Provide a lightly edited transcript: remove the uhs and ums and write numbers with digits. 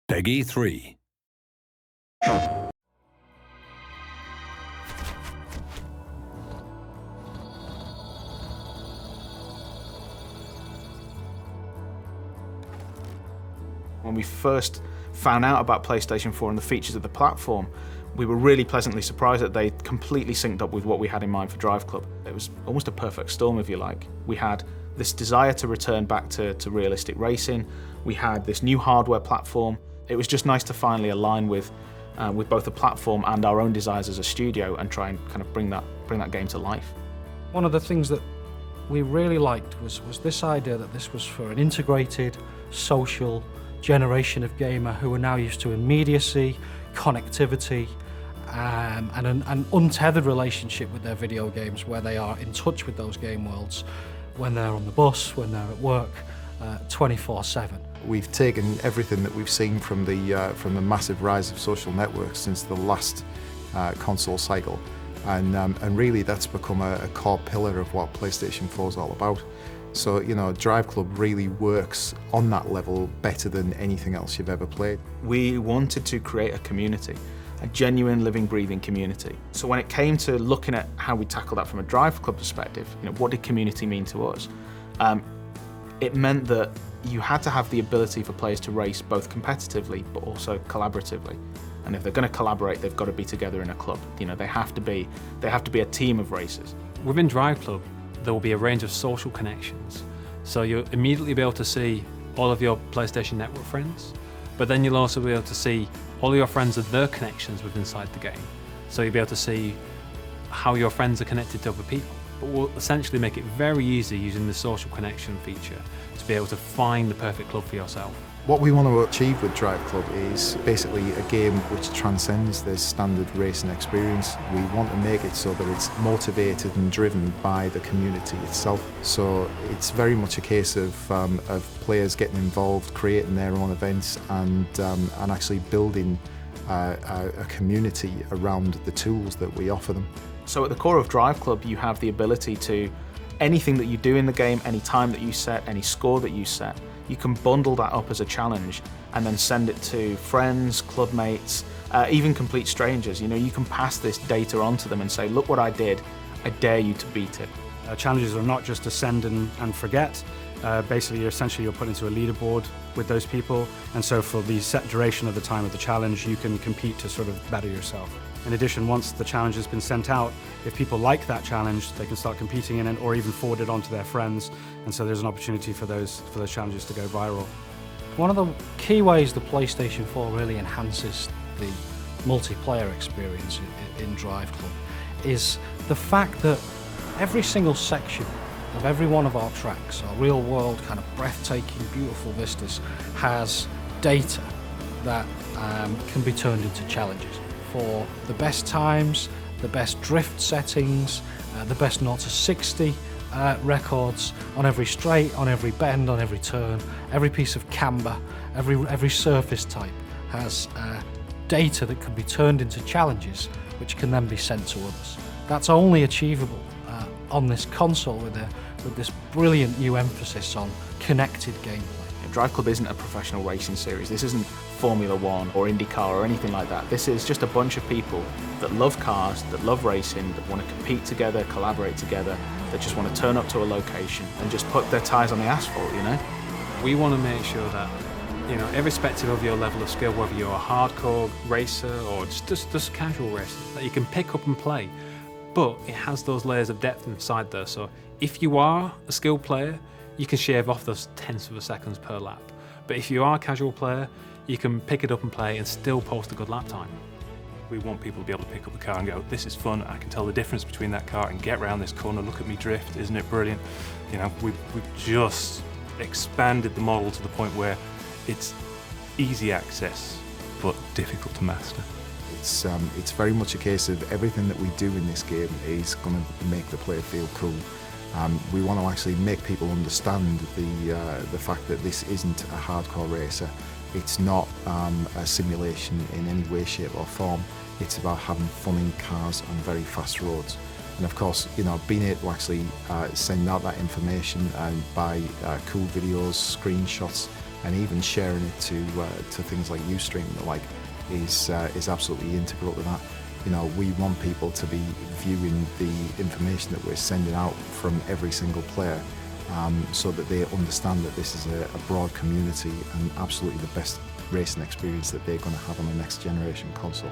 Peggy 3. When we first found out about PlayStation 4 and the features of the platform, we were really pleasantly surprised that they completely synced up with what we had in mind for DriveClub. It was almost a perfect storm, if you like. We had this desire to return back to realistic racing. We had this new hardware platform. It was just nice to finally align with both the platform and our own desires as a studio and try and kind of bring that game to life. One of the things that we really liked was this idea that this was for an integrated, social generation of gamer who are now used to immediacy, connectivity, and an untethered relationship with their video games, where they are in touch with those game worlds when they're on the bus, when they're at work, 24/7. We've taken everything that we've seen from the massive rise of social networks since the last console cycle, and really that's become a core pillar of what PlayStation 4 is all about. So, you know, DriveClub really works on that level better than anything else you've ever played. We wanted to create a community, a genuine, living, breathing community. So when it came to looking at how we tackle that from a DriveClub perspective, you know, what did community mean to us? It meant that you had to have the ability for players to race both competitively but also collaboratively. And if they're going to collaborate, they've got to be together in a club. You know, they have to be a team of racers. Within DriveClub, there will be a range of social connections. So you'll immediately be able to see all of your PlayStation Network friends, but then you'll also be able to see all your friends and their connections within inside the game. So you'll be able to see how your friends are connected to other people. But we'll essentially make it very easy using the social connection feature to be able to find the perfect club for yourself. What we want to achieve with DriveClub is basically a game which transcends the standard racing experience. We want to make it so that it's motivated and driven by the community itself. So it's very much a case of players getting involved, creating their own events, and actually building a community around the tools that we offer them. So at the core of DriveClub, you have the ability to, anything that you do in the game, any time that you set, any score that you set, you can bundle that up as a challenge and then send it to friends, club mates, even complete strangers. You know, you can pass this data on to them and say, look what I did, I dare you to beat it. Challenges are not just to send and forget. Basically, you're put into a leaderboard with those people, and so for the set duration of the time of the challenge, you can compete to sort of better yourself. In addition, once the challenge has been sent out, if people like that challenge, they can start competing in it or even forward it on to their friends, and so there's an opportunity for those challenges to go viral. One of the key ways the PlayStation 4 really enhances the multiplayer experience in DriveClub is the fact that every single section of every one of our tracks, our real-world kind of breathtaking, beautiful vistas, has data that can be turned into challenges for the best times, the best drift settings, the best 0 to 60 records on every straight, on every bend, on every turn, every piece of camber, every surface type has data that can be turned into challenges which can then be sent to others. That's only achievable on this console with this brilliant new emphasis on connected gameplay. DriveClub isn't a professional racing series. This isn't Formula One or IndyCar or anything like that. This is just a bunch of people that love cars, that love racing, that want to compete together, collaborate together, that just want to turn up to a location and just put their tyres on the asphalt, you know? We want to make sure that, you know, irrespective of your level of skill, whether you're a hardcore racer or just casual racer, that you can pick up and play. But it has those layers of depth inside there. So if you are a skilled player, you can shave off those tenths of a seconds per lap. But if you are a casual player, you can pick it up and play and still post a good lap time. We want people to be able to pick up the car and go, this is fun, I can tell the difference between that car and get around this corner, look at me drift, isn't it brilliant? You know, we've just expanded the model to the point where it's easy access, but difficult to master. It's very much a case of everything that we do in this game is going to make the player feel cool. We want to actually make people understand the fact that this isn't a hardcore racer. It's not a simulation in any way, shape or form. It's about having fun in cars on very fast roads. And of course, you know, being able to actually send out that information by cool videos, screenshots, and even sharing it to things like Ustream and the like is absolutely integral to that. You know, we want people to be viewing the information that we're sending out from every single player, so that they understand that this is a broad community and absolutely the best racing experience that they're going to have on the next generation console.